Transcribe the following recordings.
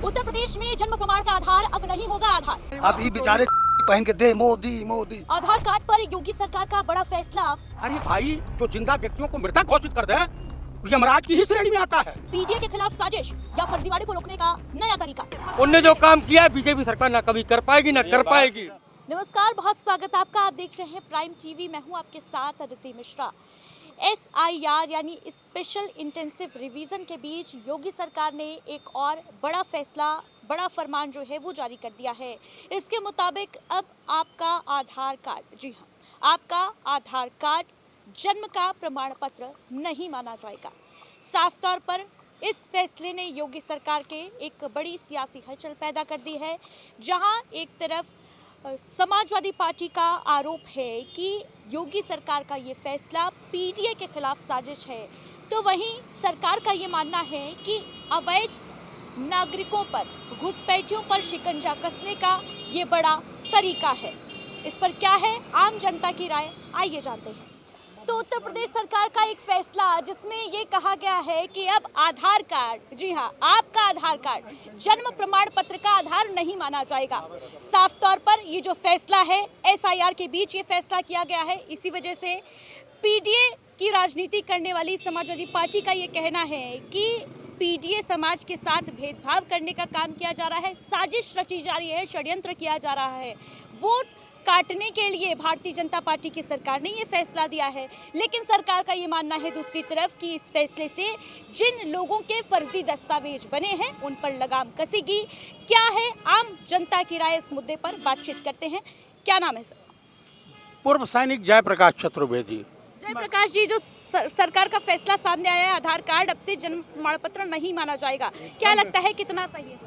उत्तर प्रदेश में जन्म प्रमाण का आधार अब नहीं होगा आधार। अब ये बेचारे पहन के दे मोदी मोदी। आधार कार्ड पर योगी सरकार का बड़ा फैसला। अरे भाई, जो जिंदा व्यक्तियों को मृतक घोषित कर दे यमराज की ही श्रेणी में आता है। पीटीए के खिलाफ साजिश या फर्जीवाड़े को रोकने का नया तरीका। उनने जो काम किया बीजेपी सरकार ना कभी कर पाएगी ना कर पाएगी। नमस्कार, बहुत स्वागत है आपका। आप देख रहे हैं प्राइम टीवी। मैं हूं आपके साथ अदिति मिश्रा। SIR यानी स्पेशल इंटेंसिव रिवीजन के बीच योगी सरकार ने एक और बड़ा फैसला, बड़ा फरमान जो है वो जारी कर दिया है। इसके मुताबिक अब आपका आधार कार्ड, जी हाँ, आपका आधार कार्ड जन्म का प्रमाण पत्र नहीं माना जाएगा। साफ तौर पर इस फैसले ने योगी सरकार के एक बड़ी सियासी हलचल पैदा कर दी है, जहां एक तरफ समाजवादी पार्टी का आरोप है कि योगी सरकार का ये फैसला पीटीए के खिलाफ साजिश है, तो वहीं सरकार का ये मानना है कि अवैध नागरिकों पर, घुसपैठियों पर शिकंजा कसने का ये बड़ा तरीका है। इस पर क्या है आम जनता की राय, आइए जानते हैं। तो उत्तर प्रदेश सरकार का एक फैसला जिसमें ये कहा गया है कि अब आधार कार्ड, जी हाँ, आपका आधार कार्ड जन्म प्रमाण पत्र का आधार नहीं माना जाएगा। साफ तौर पर ये जो फैसला है SIR के बीच ये फैसला किया गया है। इसी वजह से पीटीए की राजनीति करने वाली समाजवादी पार्टी का ये कहना है कि पीटीए समाज के साथ भेदभाव करने का काम किया जा रहा है, साजिश रची जा रही है, षड्यंत्र किया जा रहा है। वोट काटने के लिए भारतीय जनता पार्टी की सरकार ने ये फैसला दिया है, लेकिन सरकार का ये मानना है दूसरी तरफ कि इस फैसले से जिन लोगों के फर्जी दस्तावेज बने हैं उन पर लगाम कसेगी। क्या है आम जनता की राय, इस मुद्दे पर बातचीत करते हैं। क्या नाम है सर? पूर्व सैनिक जयप्रकाश चतुर्वेदी। जयप्रकाश जी, जो सरकार का फैसला सामने आया है, आधार कार्ड अब से जन्म प्रमाण पत्र नहीं माना जाएगा, क्या लगता है कितना सही है?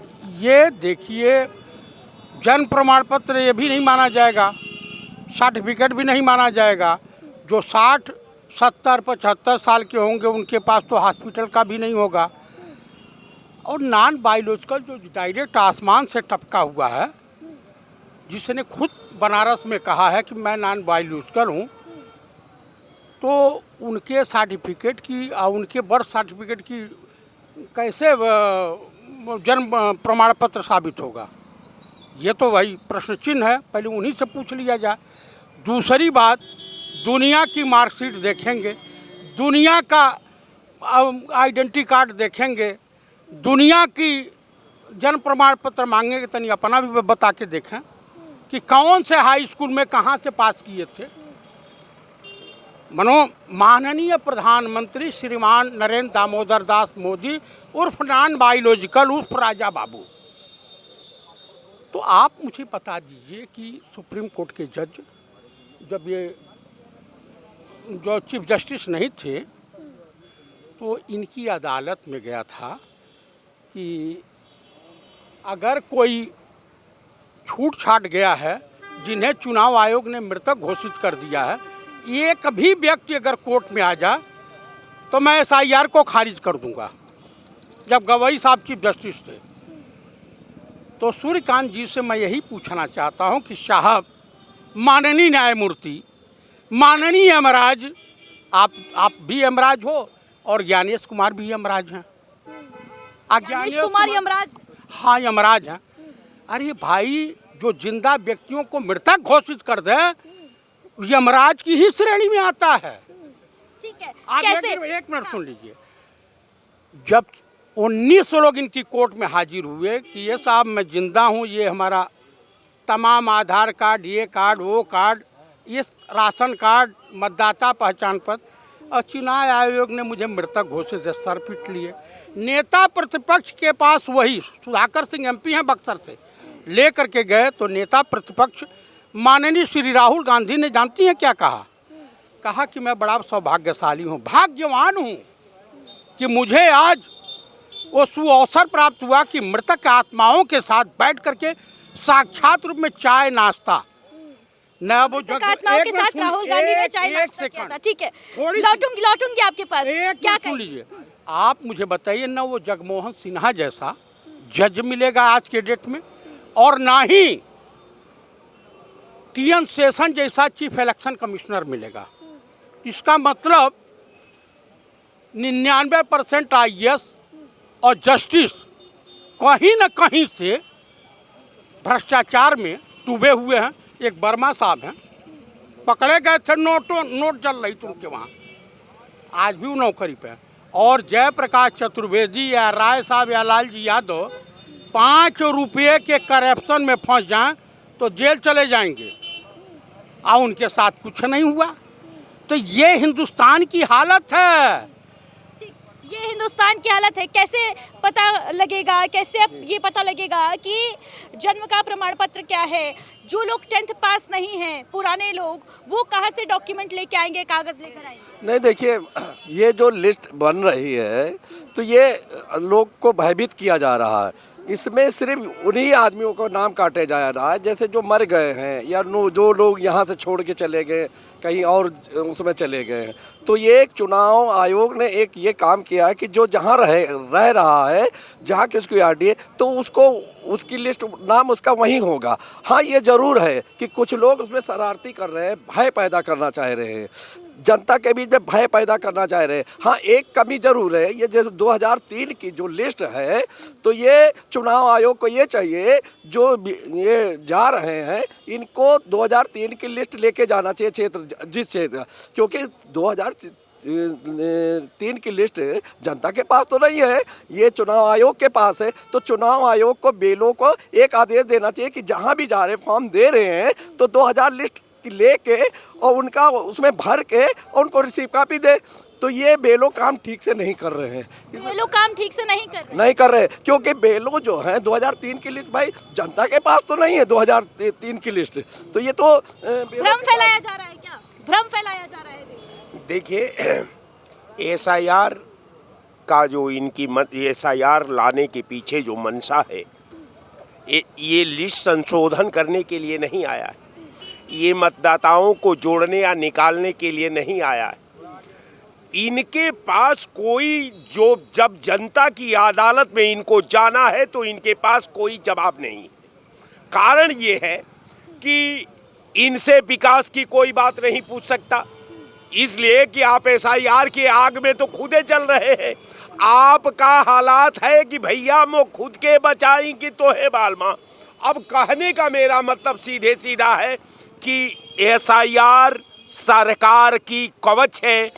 ये देखिए, जन्म प्रमाण पत्र ये भी नहीं माना जाएगा, सर्टिफिकेट भी नहीं माना जाएगा। जो 60, 70, 75 साल के होंगे उनके पास तो हॉस्पिटल का भी नहीं होगा। और नॉन बायोलॉजिकल जो डायरेक्ट आसमान से टपका हुआ है, जिसने खुद बनारस में कहा है कि मैं नॉन बायोलॉजिकल हूँ, तो उनके सर्टिफिकेट की और उनके बर्थ सर्टिफिकेट की कैसे जन्म प्रमाण पत्र साबित होगा? ये तो वही प्रश्न चिन्ह है, पहले उन्हीं से पूछ लिया जाए। दूसरी बात, दुनिया की मार्कशीट देखेंगे, दुनिया का आइडेंटिटी कार्ड देखेंगे, दुनिया की जन्म प्रमाण पत्र मांगेंगे, तनी अपना भी बता के देखें कि कौन से हाई स्कूल में कहाँ से पास किए थे। माननीय प्रधानमंत्री श्रीमान नरेंद्र दामोदर दास मोदी उर्फ नॉन बायोलॉजिकल उर्फ राजा बाबू। तो आप मुझे बता दीजिए कि सुप्रीम कोर्ट के जज जब ये जो चीफ जस्टिस नहीं थे, तो इनकी अदालत में गया था कि अगर कोई छूट छाट गया है, जिन्हें चुनाव आयोग ने मृतक घोषित कर दिया है, एक भी व्यक्ति अगर कोर्ट में आ जाए तो मैं SIR को खारिज कर दूंगा। जब गवई साहब चीफ जस्टिस थे, तो सूर्यकांत जी से मैं यही पूछना चाहता हूं कि साहब, माननीय न्यायमूर्ति, माननीय यमराज, आप भी यमराज हो और ज्ञानेश कुमार भी यमराज हैं। ज्ञानेश कुमार यमराज? हाँ, यमराज हैं। अरे भाई, जो जिंदा व्यक्तियों को मृतक घोषित कर दे यमराज की ही श्रेणी में आता है। ठीक है, कैसे? एक मिनट सुन लीजिए। जब 19 लोग इनकी कोर्ट में हाजिर हुए कि ये साहब मैं जिंदा हूँ, ये हमारा तमाम आधार कार्ड, ये कार्ड, वो कार्ड, ये राशन कार्ड, मतदाता पहचान पत्र, और चुनाव आयोग ने मुझे मृतक घोषित, सर पीट लिए। नेता प्रतिपक्ष के पास, वही सुधाकर सिंह MP हैं बक्सर से, ले करके गए तो नेता प्रतिपक्ष माननीय श्री राहुल गांधी ने जानती हैं क्या कहा? कहा कि मैं बड़ा सौभाग्यशाली हूँ, भाग्यवान हूँ कि मुझे आज वो सुअवसर प्राप्त हुआ कि मृतक आत्माओं के साथ बैठ करके साक्षात रूप में चाय नाश्ता न वो आत्माओं के साथ राहुल गांधी ने चाय नाश्ता किया था। ठीक है, लौटूंगी आपके पास। क्या सुन लीजिए, आप मुझे बताइए, ना वो जगमोहन सिन्हा जैसा जज मिलेगा आज के डेट में, और ना ही TN सेशन जैसा चीफ इलेक्शन कमिश्नर मिलेगा। इसका मतलब 99% IAS और जस्टिस कहीं न कहीं से भ्रष्टाचार में डूबे हुए हैं। एक वर्मा साहब हैं, पकड़े गए थे, नोट चल रही थी उनके वहाँ, आज भी वो नौकरी पे है। और जयप्रकाश चतुर्वेदी या राय साहब या लालजी यादव 5 रुपये के करप्शन में फंस जाएं तो जेल चले जाएंगे, और उनके साथ कुछ नहीं हुआ। तो ये हिंदुस्तान की हालत है। ये हिंदुस्तान की हालत है। कैसे पता लगेगा, कैसे अब ये पता लगेगा कि जन्म का प्रमाण पत्र क्या है? जो लोग 10th पास नहीं हैं, पुराने लोग, वो कहाँ से डॉक्यूमेंट लेके आएंगे, कागज लेकर आएंगे? नहीं, देखिए, ये जो लिस्ट बन रही है तो ये लोग को भयभीत किया जा रहा है। इसमें सिर्फ उन्हीं आदमियों को नाम काटे जा रहा है जैसे जो मर गए हैं या जो लोग यहाँ से छोड़ के चले गए, कहीं और उसमें चले गए हैं। तो ये एक चुनाव आयोग ने एक ये काम किया है कि जो जहाँ रह रहा है, जहाँ की उसकी आईडी है, तो उसको उसकी लिस्ट नाम उसका वहीं होगा। हाँ, ये ज़रूर है कि कुछ लोग उसमें शरारती कर रहे हैं, भय पैदा करना चाह रहे हैं, जनता के बीच में भय पैदा करना चाह रहे हैं। हाँ, एक कमी जरूर है, ये जैसे 2003 की जो लिस्ट है, तो ये चुनाव आयोग को ये चाहिए, जो ये जा रहे हैं इनको 2003 की लिस्ट लेके जाना चाहिए क्षेत्र, जिस क्षेत्र, क्योंकि 2003 की लिस्ट जनता के पास तो नहीं है, ये चुनाव आयोग के पास है। तो चुनाव आयोग को बेलों को एक आदेश देना चाहिए कि जहाँ भी जा रहे फॉर्म दे रहे हैं तो 2000 लिस्ट लेके और उनका उसमें भर के और उनको रिसीव कॉपी दे। तो ये बेलो काम ठीक से नहीं कर रहे हैं। बेलो काम ठीक से नहीं कर रहे क्योंकि बेलो जो है 2003 की लिस्ट, भाई जनता के पास तो नहीं है 2003 की लिस्ट। तो ये तो भ्रम फैलाया जा रहा है। क्या भ्रम फैलाया जा रहा है? देखिए, SIR का जो इनकी SIR लाने के पीछे जो मंशा है, ये लिस्ट संशोधन करने के लिए नहीं आया है, ये मतदाताओं को जोड़ने या निकालने के लिए नहीं आया है। इनके पास कोई जब जनता की अदालत में इनको जाना है तो इनके पास कोई जवाब नहीं। कारण ये है कि इनसे विकास की कोई बात नहीं पूछ सकता, इसलिए कि आप SIR की आग में तो खुदे जल रहे हैं। आपका हालात है कि भैया मो खुद के बचाई कि तो है बालमा। अब कहने का मेरा मतलब सीधे सीधा है कि SIR सरकार की कवच है।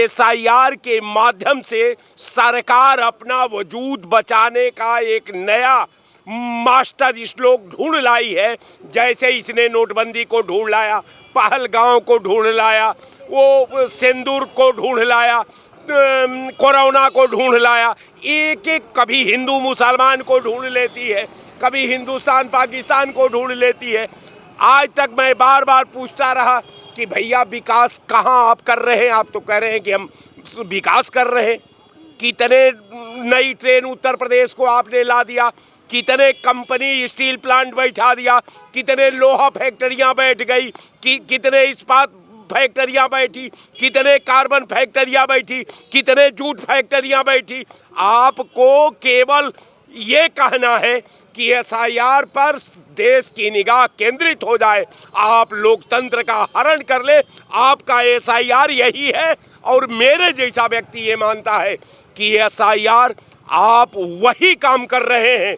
SIR के माध्यम से सरकार अपना वजूद बचाने का एक नया मास्टर श्लोक ढूंढ लाई है। जैसे इसने नोटबंदी को ढूंढ लाया, पहलगांव को ढूंढ लाया, वो सिंदूर को ढूंढ लाया, कोरोना को ढूंढ लाया, एक एक कभी हिंदू मुसलमान को ढूंढ लेती है, कभी हिंदुस्तान पाकिस्तान को ढूंढ लेती है। आज तक मैं बार बार पूछता रहा कि भैया विकास कहाँ आप कर रहे हैं? आप तो कह रहे हैं कि हम विकास कर रहे हैं। कितने नई ट्रेन उत्तर प्रदेश को आपने ला दिया, कितने कंपनी स्टील प्लांट बैठा दिया, कितने लोहा फैक्ट्रियां बैठ गई, कितने इस्पात फैक्ट्रियां बैठी, कितने कार्बन फैक्ट्रियां बैठी, कितने जूट फैक्ट्रियां बैठी। आपको केवल ये कहना है कि SIR पर देश की निगाह केंद्रित हो जाए, आप लोकतंत्र का हरण कर ले। आपका SIR यही है, और मेरे जैसा व्यक्ति ये मानता है कि SIR आप वही काम कर रहे हैं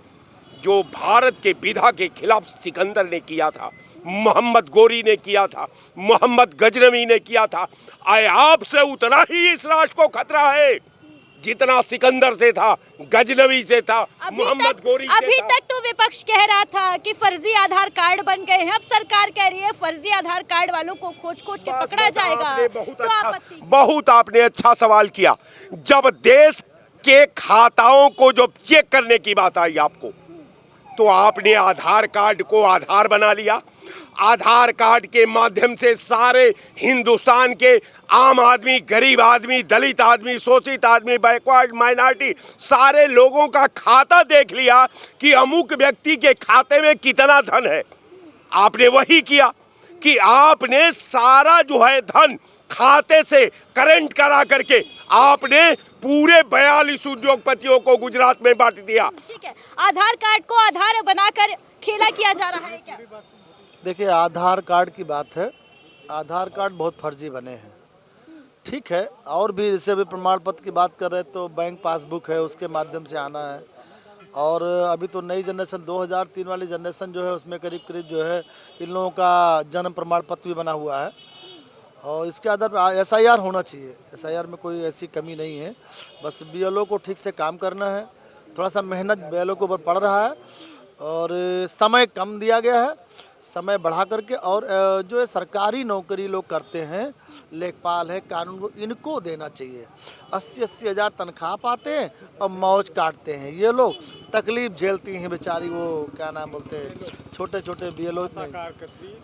जो भारत के विधा के खिलाफ सिकंदर ने किया था, मोहम्मद गोरी ने किया था, मोहम्मद गजनवी ने किया था। आपसे उतना ही इस राष्ट्र को खतरा है जितना सिकंदर से था, गजनवी से था, मोहम्मद गोरी से था। अभी तक तो विपक्ष कह रहा था कि फर्जी आधार कार्ड बन गए हैं, अब सरकार कह रही है फर्जी आधार कार्ड वालों को खोज के पकड़ा जाएगा। बहुत आपने अच्छा सवाल किया। जब देश के खाताओं को जब चेक करने की बात आई आपको, तो आपने आधार कार्ड को आधार बना लिया। आधार कार्ड के माध्यम से सारे हिंदुस्तान के आम आदमी, गरीब आदमी, दलित आदमी, शोषित आदमी, बैकवर्ड माइनॉरिटी, सारे लोगों का खाता देख लिया कि अमुक व्यक्ति के खाते में कितना धन है। आपने वही किया कि आपने सारा जो है धन खाते से करंट करा करके आपने पूरे 42 उद्योगपतियों को गुजरात में बांट दिया। ठीक है, आधार कार्ड को आधार बनाकर खेला किया जा रहा है क्या? देखिए, आधार कार्ड की बात है, आधार कार्ड बहुत फर्जी बने हैं। ठीक है, और भी जैसे अभी प्रमाण पत्र की बात कर रहे हैं तो बैंक पासबुक है, उसके माध्यम से आना है। और अभी तो नई जनरेशन 2003 वाली जनरेशन जो है उसमें करीब करीब जो है इन लोगों का जन्म प्रमाण पत्र भी बना हुआ है। और इसके आधार पर SIR होना चाहिए। SIR में कोई ऐसी कमी नहीं है, बस BLO को ठीक से काम करना है। थोड़ा सा मेहनत BLO के ऊपर पड़ रहा है और समय कम दिया गया है, समय बढ़ा करके। और जो है सरकारी नौकरी लोग करते हैं, लेखपाल है, कानून, इनको देना चाहिए। 80-80 हज़ार तनख्वाह पाते हैं और मौज काटते हैं। ये लोग तकलीफ झेलती हैं बेचारी, वो क्या नाम बोलते हैं, छोटे छोटे BLO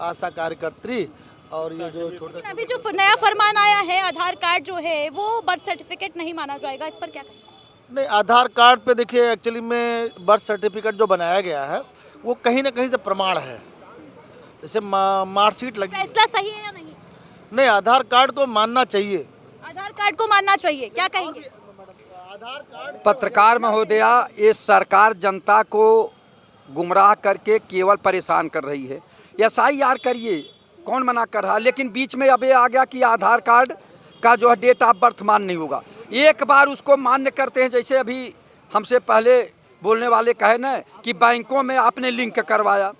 आशा कार्यकर्त्री। और ये जो छोटे अभी जो नया फरमान आया है, आधार कार्ड जो है वो बर्थ सर्टिफिकेट नहीं माना जाएगा, इस पर क्या कहेंगे? नहीं, आधार कार्ड पे देखिए एक्चुअली में बर्थ सर्टिफिकेट जो बनाया गया है वो कहीं ना कहीं से प्रमाण है। जैसे मार्कशीट लगी, फैसला सही है या नहीं? नहीं, आधार कार्ड को मानना चाहिए। आधार कार्ड को मानना चाहिए, क्या कहेंगे? पत्रकार महोदया, ये सरकार जनता को गुमराह करके केवल परेशान कर रही है। SIR करिए, कौन मना कर रहा है, लेकिन बीच में अब ये आ गया कि आधार कार्ड का जो है डेट ऑफ बर्थ मान्य नहीं होगा। एक बार उसको मान्य करते हैं, जैसे अभी हमसे पहले बोलने वाले कहे ना कि बैंकों में आपने लिंक करवाया,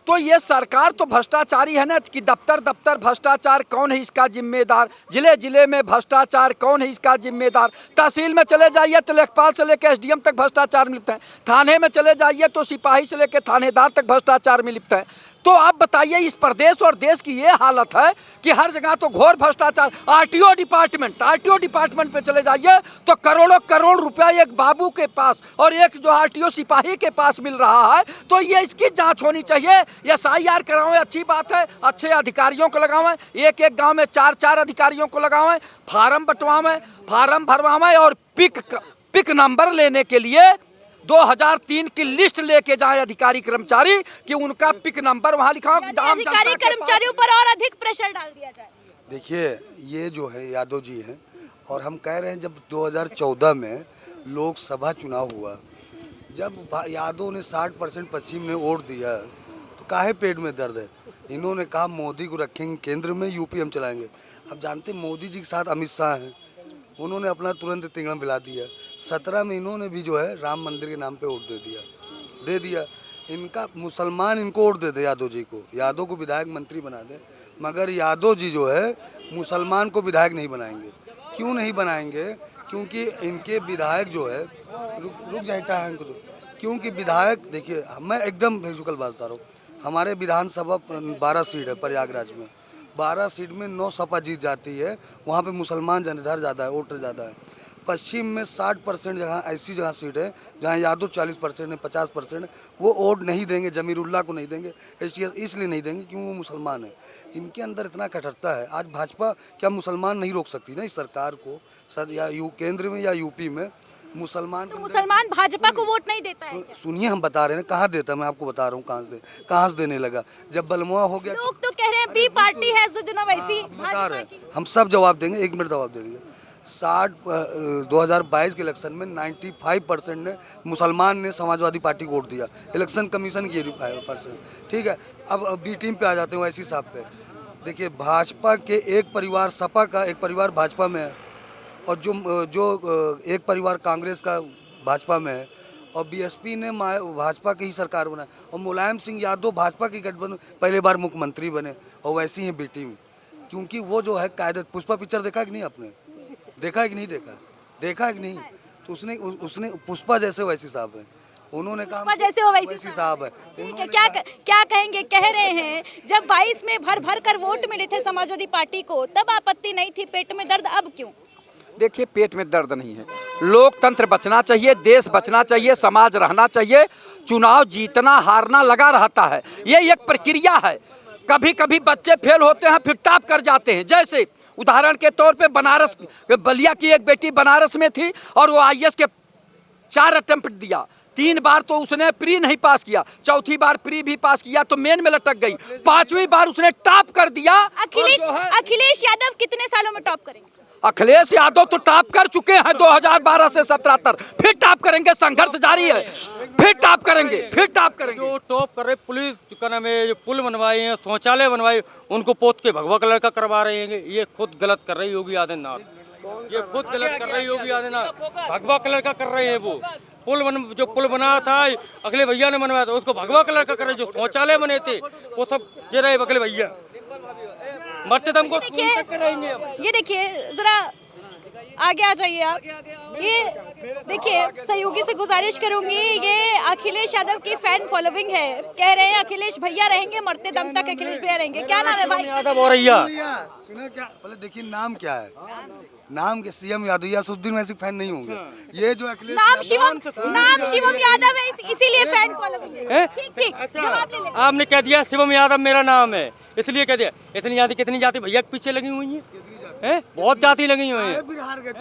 तो ये सरकार तो भ्रष्टाचारी है ना, कि दफ्तर दफ्तर भ्रष्टाचार, कौन है इसका जिम्मेदार? जिले जिले में भ्रष्टाचार, कौन है इसका जिम्मेदार? तहसील में चले जाइए तो लेखपाल से लेकर SDM तक भ्रष्टाचार में लिप्त है। थाने में चले जाइए तो सिपाही से लेकर थानेदार तक भ्रष्टाचार में लिप्त है। तो आप बताइए, इस प्रदेश और देश की ये हालत है कि हर जगह तो घोर भ्रष्टाचार। RTO डिपार्टमेंट पे चले जाइए तो करोड़ों करोड़ रुपया एक बाबू के पास और एक जो RTO सिपाही के पास मिल रहा है। तो ये इसकी जांच होनी चाहिए। SIR करावें, अच्छी बात है, अच्छे अधिकारियों को लगावें, एक एक गांव में 4-4 अधिकारियों को लगावें, फार्म बंटवावें, फार्म भरवावें और पिक नंबर लेने के लिए 2003 की लिस्ट लेके जाए अधिकारी कर्मचारी कि उनका पिक नंबर वहाँ लिखा हो। अधिकारी कर्मचारियों पर और अधिक प्रेशर डाल दिया जाए। देखिए, ये जो है यादव जी हैं, और हम कह रहे हैं जब 2014 में लोकसभा चुनाव हुआ, जब यादव ने 60% पश्चिम ने वोट दिया, तो काहे पेट में दर्द है? इन्होंने कहा मोदी को रखेंगे केंद्र में, UP हम चलाएंगे। अब जानते मोदी जी के साथ अमित शाह हैं, उन्होंने अपना तुरंत तिंगड़ा मिला दिया। 17 में इन्होंने भी जो है राम मंदिर के नाम पे वोट दे दिया। इनका मुसलमान इनको वोट दे दे, यादव जी को, यादव को विधायक मंत्री बना दे, मगर यादव जी जो है मुसलमान को विधायक नहीं बनाएंगे। क्यों नहीं बनाएंगे? क्योंकि इनके विधायक जो है, रुक जाता है इनको, क्योंकि विधायक, देखिए मैं एकदम फिजिकल बात बता रहा हूँ, हमारे विधानसभा 12 सीट है प्रयागराज में, 12 सीट में 9 सपा जीत जाती है। वहाँ पे मुसलमान जनेदार ज़्यादा है, वोटर ज़्यादा है। पश्चिम में 60% जगह ऐसी जगह सीट है जहाँ यादव 40% है, 50%, वो वोट नहीं देंगे, जमीरुल्लाह को नहीं देंगे। इसलिए नहीं देंगे क्यों वो मुसलमान है। इनके अंदर इतना कठोरता है। आज भाजपा क्या मुसलमान नहीं रोक सकती ना इस सरकार को, या केंद्र में या UP में मुसलमान तो मुसलमान भाजपा को वोट नहीं देता है? सुनिए, हम बता रहे हैं कहाँ देता, मैं आपको बता रहा हूँ कहाँ से देने लगा। जब बलमुआ हो गया, लोग तो कह रहे हैं बी पार्टी है वैसी बता रहे हैं, हम सब जवाब देंगे, 1 मिनट जवाब दे दीजिए। 2022 के इलेक्शन में 95% ने मुसलमान ने समाजवादी पार्टी को वोट दिया, इलेक्शन कमीशन की %, ठीक है। अब B टीम पे आ जाते हैं वैसी साहब पे। देखिए, भाजपा के एक परिवार सपा का, एक परिवार भाजपा में है, और जो एक परिवार कांग्रेस का भाजपा में है, और BSP ने भाजपा की ही सरकार बनाई, और मुलायम सिंह यादव भाजपा की गठबंधन पहले बार मुख्यमंत्री बने, और वैसी ही B टीम। क्योंकि वो जो है कायदे, पुष्पा पिक्चर देखा कि नहीं आपने? देखा है कि नहीं देखा है कि नहीं? तो उसने पुष्पा जैसे वैसी साहब है, उन्होंने कहा जैसे वो वैसी साहब है। क्या कहेंगे? कह रहे हैं जब 22 में भर कर वोट मिले थे समाजवादी पार्टी को, तब आपत्ति नहीं थी, पेट में दर्द, अब क्यों? देखिए, पेट में दर्द नहीं है। लोकतंत्र बचना चाहिए, देश बचना चाहिए, समाज रहना चाहिए। चुनाव जीतना हारना लगा रहता है, ये एक प्रक्रिया है। कभी कभी बच्चे फेल होते हैं, फिर टॉप कर जाते हैं। जैसे उदाहरण के तौर पे बनारस, बलिया की एक बेटी बनारस में थी और वो IAS के 4 अटेम्प्ट दिया, 3 बार तो उसने प्री नहीं पास किया, चौथी बार प्री भी पास किया तो मेन में लटक गई, 5वीं बार उसने टॉप कर दिया। अखिलेश यादव कितने सालों में टॉप करेंगे? अखिलेश यादव तो टॉप कर चुके हैं 2012 से 17 तक, फिर टॉप करेंगे, संघर्ष जारी है, फिर टॉप करेंगे। जो टॉप कर रहे पुलिस, क्या नाम है, जो पुल बनवाए हैं, शौचालय बनवाए, उनको पोत के भगवा कलर का करवा रहे हैं। ये खुद गलत कर रहे योगी आदित्यनाथ, ये खुद गलत कर रहे योगी आदित्यनाथ, भगवा कलर का कर रहे हैं वो। जो पुल बना था अखिलेश भैया ने बनवाया था, उसको भगवा कलर का करे। जो शौचालय बने थे वो सब ये रहे अखिलेश भैया, मरते दम को खून तक कराएंगे हम। ये देखिए जरा आगे आ जाइए आप। ये देखिए, सहयोगी से गुजारिश करूंगी, ये अखिलेश यादव की फैन फॉलोइंग है। कह रहे हैं अखिलेश भैया रहेंगे, मरते दम तक अखिलेश भैया रहेंगे। क्या नाम है भाई? यादव और रैया। सुना क्या? पहले देखिए नाम क्या है। नाम के सीएम यादव यासुद्दीन वैसे फैन नहीं होंगे। ये जो अखिलेश नाम शिवम यादव है, इसीलिए फैन फॉलोइंग है। ठीक ठीक, जवाब ले ले। आपने कह दिया शिवम यादव मेरा नाम है, इसलिए कह दिया। कितनी जाति भैया के पीछे लगी हुई हैं? बहुत जाति लगी हुई हैं। फिर हार गए,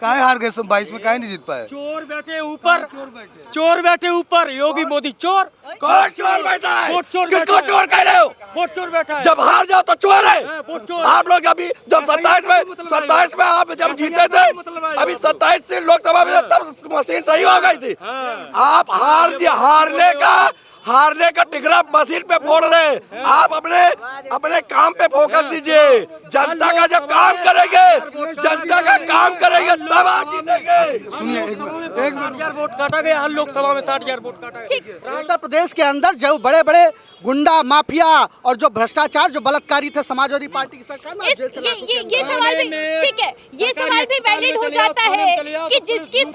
काहे हार गए? 22 में काहे नहीं जीत पाए? चोर बैठे ऊपर, योगी मोदी चोर। कौन चोर बैठा है? वोट चोर किसको बैठा है। चोर कह रहे हो? वोट चोर बैठा है। जब हार जाओ तो चोर है। वोट चोर। आप लोग अभी जब 27 में आप जब जीते थे, अभी 27 से लोकसभा में तब मशीन सही हो गई थी। आप हारने का टिकरा मशीन पे फोड़ रहे हैं। आप अपने काम पे फोकस दीजिए। जनता का जब काम करेंगे, तब आप जीतेंगे। सुनिए एक मिनट 60,000 वोट काटा गया, हर लोकसभा में 60,000 वोट काटा गया। उत्तर प्रदेश के अंदर जो बड़े बड़े गुंडा माफिया और जो भ्रष्टाचार जो बलत्कारी थे समाजवादी पार्टी की सरकार में, ये सवाल भी ठीक है, ये सवाल भी वैलिड हो जाता है कि जिसकी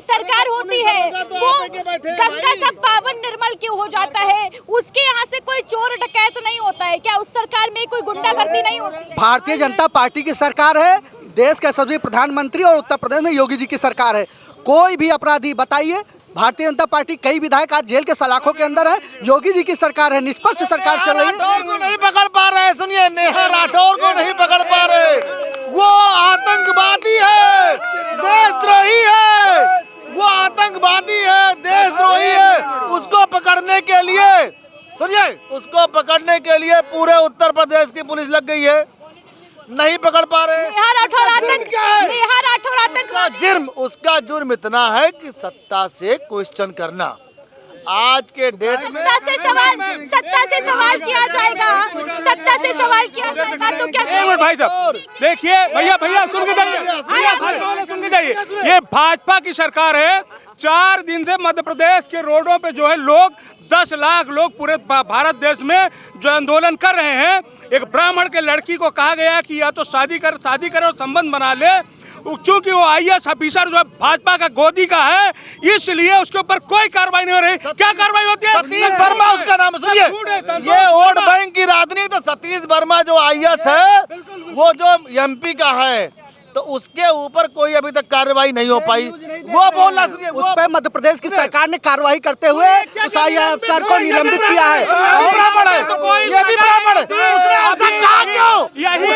सरकार होती है वो गंगा सब पावन निर्मल क्यों हो जाता है? उसके यहाँ से कोई चोर डकैत नहीं होता है क्या? उस सरकार में कोई गुंडागर्दी नहीं होती है? भारतीय जनता पार्टी की सरकार है, देश के सभी प्रधानमंत्री, और उत्तर प्रदेश में योगी जी की सरकार है। कोई भी अपराधी बताइए, भारतीय जनता पार्टी कई विधायक आज जेल के सलाखों के अंदर है। योगी जी की सरकार है, निष्पक्ष सरकार चल रही है। राठौर को नहीं पकड़ पा रहे। सुनिए, नेहा राठौर को नहीं पकड़ पा रहे। वो आतंकवादी है, देशद्रोही है। वो आतंकवादी है, देशद्रोही है। उसको पकड़ने के लिए, सुनिए, उसको पकड़ने के लिए पूरे उत्तर प्रदेश की पुलिस लग गई है, नहीं पकड़ पा रहे। नेहा राठौर आतंक उसका जुर्म इतना है कि सत्ता से क्वेश्चन करना। आज के डेट में सत्ता से सवाल किया जाएगा, तो क्या? भाई साहब देखिए, भैया सुन के जाइए, ये भाजपा की सरकार है। 4 दिन से मध्य प्रदेश के रोडों पे जो है लोग 10 लाख लोग पूरे भारत देश में जो आंदोलन कर रहे हैं। एक ब्राह्मण के लड़की को कहा गया कि या तो शादी करे और संबंध बना ले। चूंकि वो IAS ऑफिसर जो है भाजपा का गोदी का है, इसलिए उसके ऊपर कोई कार्रवाई नहीं हो रही। क्या कार्रवाई होती है? सतीश वर्मा उसका नाम। सुनिए, ये वोट बैंक की राजनीति। तो सतीश वर्मा जो IAS है, वो जो MP का है, तो उसके ऊपर कोई अभी तक कार्रवाई नहीं हो पाई। वो बोलना, सुनिए, उस पर मध्य प्रदेश की सरकार ने कार्रवाई करते हुए उस IAS अफसर को निलंबित किया है। ब्राह्मण है, ये भी ब्राह्मण है। उसने ऐसा कहा क्यों? यही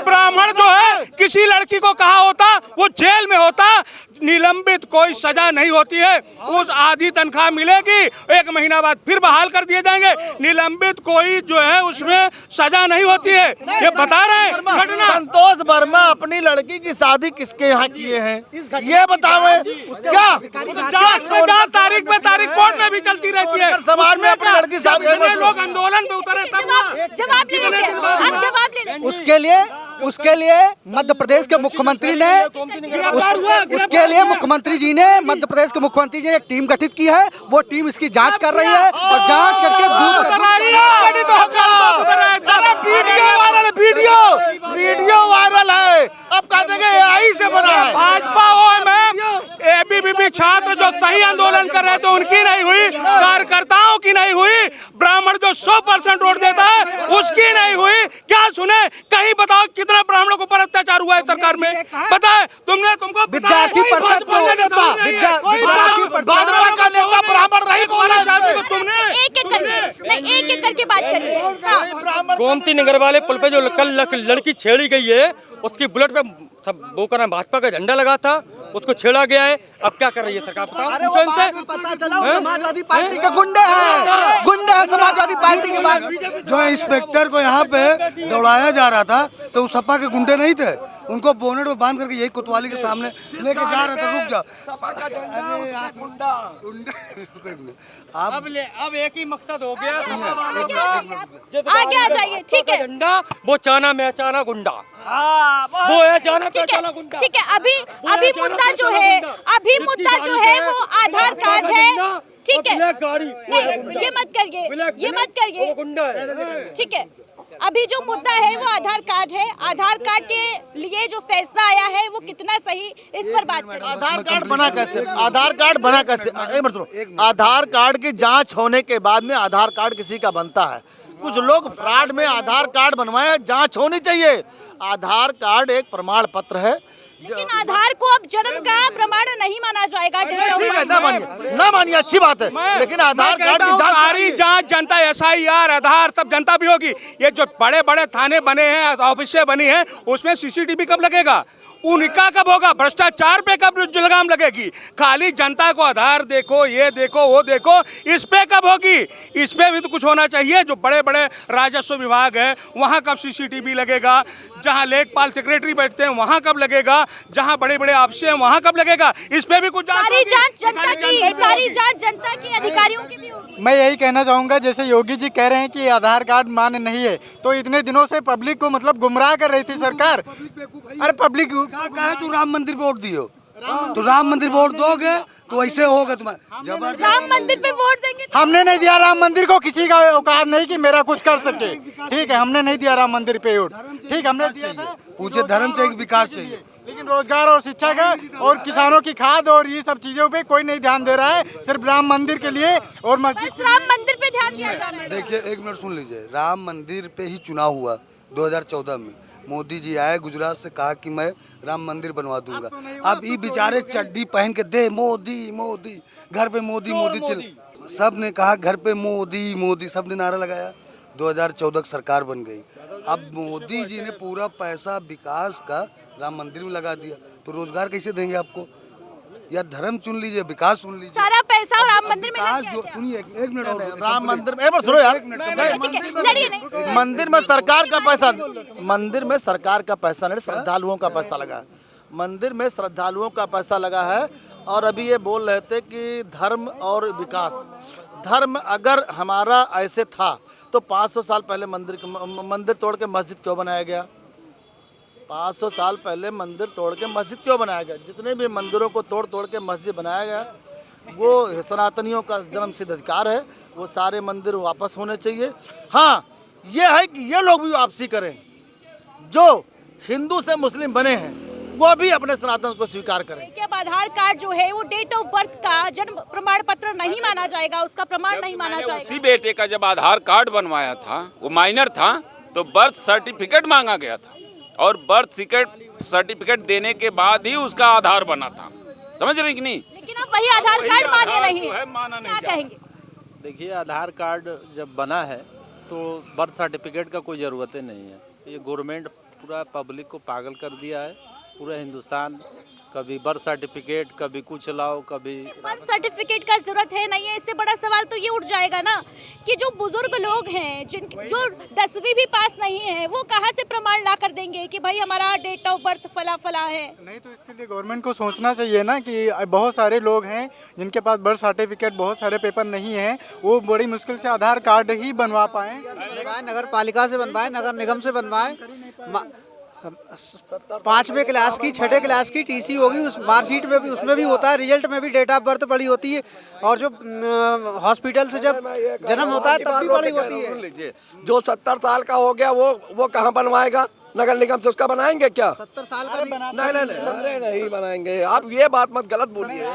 ब्राह्मण जो है किसी लड़की को कहा होता वो जेल में होता। निलंबित कोई सजा नहीं होती है, उस आधी तनख्वाह मिलेगी, 1 महीना बाद फिर बहाल कर दिए जाएंगे। निलंबित कोई जो है उसमें सजा नहीं होती है, ये बता रहे हैं। संतोष वर्मा अपनी लड़की की शादी किसके यहाँ किए हैं, ये बतावे। क्या 4 तारीख में तारीख कोर्ट में भी चलती रहती है। समाज में अपनी लड़की शादी, लोग आंदोलन में उतरे तब जवाब ले लेंगे। उसके लिए मध्य प्रदेश के मुख्यमंत्री ने उसके लिए मुख्यमंत्री जी ने मध्य प्रदेश के मुख्यमंत्री जी ने एक टीम गठित की है। वो टीम इसकी जांच कर रही है और जांच करके वीडियो वायरल है। अब कहते हैं AI से बना है। भाजपा ABVP छात्र जो सही आंदोलन कर रहे थे उनकी नहीं हुई, कार्यकर्ताओं की नहीं हुई। ब्राह्मण जो 100% वोट देता है उसकी नहीं हुई। क्या सुने? कहीं बताओ कितना ब्राह्मणों के ऊपर अत्याचार हुआ है सरकार में? बताए तुमको? विद्यार्थी परिषद को भाजपा का नेता ब्राह्मण नहीं बोला तुमने। एक एक करके बात करिए। गोमती नगर वाले पुल पे जो कल लड़की छेड़ी गई है, उसकी बुलेट पे सब वो करना भाजपा का झंडा लगा था, उसको छेड़ा गया है। अब क्या कर रही है सरकार बताओ? अरे वो पूछो बाद में पता चला वो समाजवादी पार्टी के गुंडे हैं समाजवादी पार्टी के बाद। जो इंस्पेक्टर को यहाँ पे दौड़ाया जा रहा था तो उस सपा के गुंडे नहीं थे, उनको बोनेट में बांध करके यही कोतवाली के सामने लेके जा रहे थे। रुक जाओ, अरे यार अब एक ही मकसद हो गया, आगे आ जाइए, ठीक है। झंडा वो चाना मैं चाना गुंडा, वो है जाना पहचाना गुंडा। ठीक है, अभी मुद्दा जो है वो आधार कार्ड है, ठीक है। नहीं, ये मत करिए, ठीक है। अभी जो मुद्दा है वो आधार कार्ड है। आधार कार्ड के लिए जो फैसला आया है वो कितना सही, इस पर बात करें। आधार कार्ड बना कैसे? आधार कार्ड की जांच होने के बाद में आधार कार्ड किसी का बनता है। कुछ लोग फ्रॉड में आधार कार्ड बनवाए, जांच होनी चाहिए। आधार कार्ड एक प्रमाण पत्र है, लेकिन आधार को अब जन्म का प्रमाण नहीं माना जाएगा। ठीक है, ना मानिए अच्छी बात है, लेकिन आधार कार्ड की सारी जांच जनता, SIR, आधार सब जनता भी होगी। ये जो बड़े बड़े थाने बने हैं, ऑफिसें बनी हैं, उसमें CCTV कब लगेगा? उनका कब होगा? भ्रष्टाचार पे कब लगाम लगेगी? खाली जनता को आधार देखो, ये देखो, वो देखो, इस पे कब होगी? इस पे भी तो कुछ होना चाहिए। जो बड़े बड़े राजस्व विभाग है वहाँ कब CCTV लगेगा? जहाँ लेखपाल सेक्रेटरी बैठते हैं वहाँ कब लगेगा? जहाँ बड़े बड़े ऑफिस हैं वहाँ कब लगेगा? इस पे भी कुछ सारी जांच जनता की अधिकारियों की भी होगी। मैं यही कहना चाहूँगा, जैसे योगी जी कह रहे हैं कि आधार कार्ड मान्य नहीं है, तो इतने दिनों से पब्लिक को मतलब गुमराह कर रही थी सरकार। अरे पब्लिक कहा तू राम मंदिर पे वोट दियो, तो राम मंदिर वोट दोगे तो ऐसे होगा तुम्हारा। राम मंदिर पे वोट देंगे? हमने नहीं दिया राम मंदिर को, किसी का औकात नहीं कि मेरा कुछ कर सके, ठीक है। हमने नहीं दिया राम मंदिर पे वोट, ठीक, हमने दिया था पूछे धर्म चाहिए, विकास चाहिए, लेकिन रोजगार और शिक्षा का और किसानों की खाद और ये सब चीजों पे कोई नहीं ध्यान दे रहा है। सिर्फ राम मंदिर के लिए और मस्जिद, राम मंदिर पे ध्यान दिया जा रहा है। देखिए, एक मिनट सुन लीजिए। राम मंदिर पे ही चुनाव हुआ 2014 में। मोदी जी आए गुजरात से, कहा कि मैं राम मंदिर बनवा दूंगा। अब ये बेचारे चड्डी पहन के दे मोदी मोदी, घर पे मोदी मोदी चल, सब ने कहा घर पे मोदी मोदी, सब ने नारा लगाया। 2014 सरकार बन गई। अब मोदी जी ने पूरा पैसा विकास का राम मंदिर में लगा दिया, तो रोजगार कैसे देंगे आपको? या धर्म चुन लीजिए, विकास चुन लीजिए। सारा पैसा राम मंदिर में लग गया। सुनिए एक मिनट और, राम मंदिर में सुनो यार, मंदिर में सरकार का पैसा, मंदिर में सरकार का पैसा नहीं, श्रद्धालुओं का पैसा लगा। मंदिर में श्रद्धालुओं का पैसा लगा है। और अभी ये बोल रहे थे कि धर्म और विकास, धर्म अगर हमारा ऐसे था तो 500 साल पहले मंदिर तोड़ के मस्जिद क्यों बनाया गया? 500 साल पहले मंदिर तोड़ के मस्जिद क्यों बनाया गया? जितने भी मंदिरों को तोड़ के मस्जिद बनाया गया, वो सनातनियों का जन्मसिद्ध अधिकार है, वो सारे मंदिर वापस होने चाहिए। हाँ, ये है कि ये लोग भी वापसी करें, जो हिंदू से मुस्लिम बने हैं वो भी अपने सनातन को स्वीकार करें। अब आधार कार्ड जो है वो डेट ऑफ बर्थ का जन्म प्रमाण पत्र नहीं माना जाएगा, उसका प्रमाण नहीं माना जाएगा। उसी बेटे का जब आधार कार्ड बनवाया था, वो माइनर था, तो बर्थ सर्टिफिकेट मांगा गया था, और बर्थ सर्टिफिकेट देने के बाद ही उसका आधार बना था। समझ रहे कि नहीं? लेकिन अब वही आधार कार्ड मान्य नहीं है, क्या कहेंगे? देखिए, आधार कार्ड जब बना है तो बर्थ सर्टिफिकेट का कोई ज़रूरत ही नहीं है। ये गवर्नमेंट पूरा पब्लिक को पागल कर दिया है, पूरा हिंदुस्तान। कभी बर्थ सर्टिफिकेट, कभी कुछ लाओ, कभी बर्थ सर्टिफिकेट का जरूरत है नहीं है। इससे बड़ा सवाल तो ये उठ जाएगा ना कि जो बुजुर्ग लोग हैं, जो 10वीं भी पास नहीं है, वो कहाँ से प्रमाण ला कर देंगे कि भाई हमारा डेट ऑफ बर्थ फला फला है? नहीं, तो इसके लिए गवर्नमेंट को सोचना चाहिए ना कि बहुत सारे लोग हैं जिनके पास बर्थ सर्टिफिकेट, बहुत सारे पेपर नहीं है, वो बड़ी मुश्किल से आधार कार्ड ही बनवा पाए। नगर पालिका से बनवाए, नगर निगम से बनवाए, 5वें क्लास की 6ठे क्लास की TC होगी, उस मार्कशीट में भी, उसमें भी होता है, रिजल्ट में भी डेट ऑफ बर्थ पड़ी होती है, और जो हॉस्पिटल से जब जन्म होता है तब भी पड़ी होती है। जो 70 साल का हो गया वो कहाँ बनवाएगा? नगर निगम से उसका बनाएंगे क्या? 70 साल का नहीं बनाएंगे। आप ये बात मत गलत बोलिए।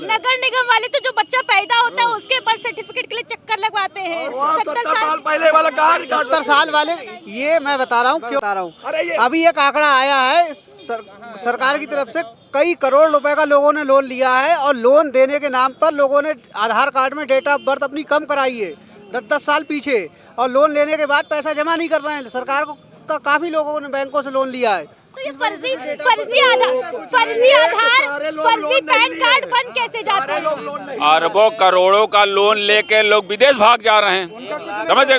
नगर निगम वाले तो जो बच्चा पैदा होता है उसके बर्थ सर्टिफिकेट के लिए चक्कर लगवाते हैं। 70 साल पहले वाला कहाँ? 70 साल वाले, ये मैं बता रहा हूँ, क्यों बता रहा हूँ। अभी एक आंकड़ा आया है सरकार की तरफ से, कई करोड़ रुपए का लोगों ने लोन लिया है, और लोन देने के नाम पर लोगों ने आधार कार्ड में डेट ऑफ बर्थ अपनी कम कराई है 10-10 साल पीछे, और लोन लेने के बाद पैसा जमा नहीं कर रहे हैं। सरकार को काफी लोगों ने बैंकों से लोन लिया है। तो ये फर्जी आधार फर्जी पैन कार्ड बन कैसे जाते हैं? अरबों करोड़ों का लोन लेके लोग विदेश भाग जा रहे हैं, समझ रहे?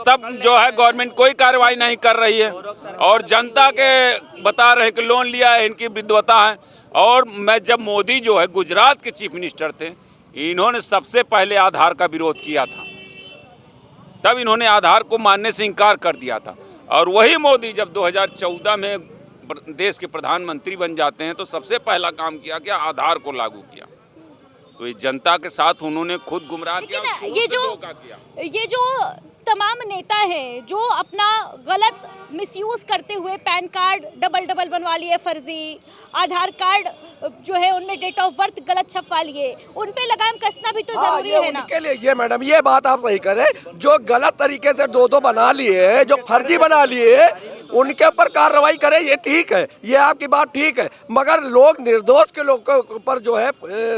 तब जो है गवर्नमेंट कोई कार्रवाई नहीं कर रही है और जनता के बता रहे कि लोन लिया है, इनकी विद्वता है। और मैं जब मोदी जो है गुजरात के चीफ मिनिस्टर थे, इन्होंने सबसे पहले आधार का विरोध किया था, तब इन्होंने आधार को मानने से इनकार कर दिया था। और वही मोदी जब 2014 में देश के प्रधानमंत्री बन जाते हैं तो सबसे पहला काम किया क्या, आधार को लागू किया। तो ये जनता के साथ उन्होंने खुद गुमराह किया, ये जो तमाम नेता हैं जो अपना गलत मिसयूज करते हुए पैन कार्ड डबल बनवा लिए, फर्जी आधार कार्ड जो है उनमें डेट ऑफ बर्थ गलत छपवा लिए, उन पे लगाम कसना भी तो जरूरी है ना। उनके लिए ये मैडम ये बात आप सही करें, जो गलत तरीके से दो बना लिए, जो फर्जी बना लिए, उनके ऊपर कार्रवाई करें, ये ठीक है, ये आपकी बात ठीक है। मगर लोग निर्दोष के लोग के ऊपर जो है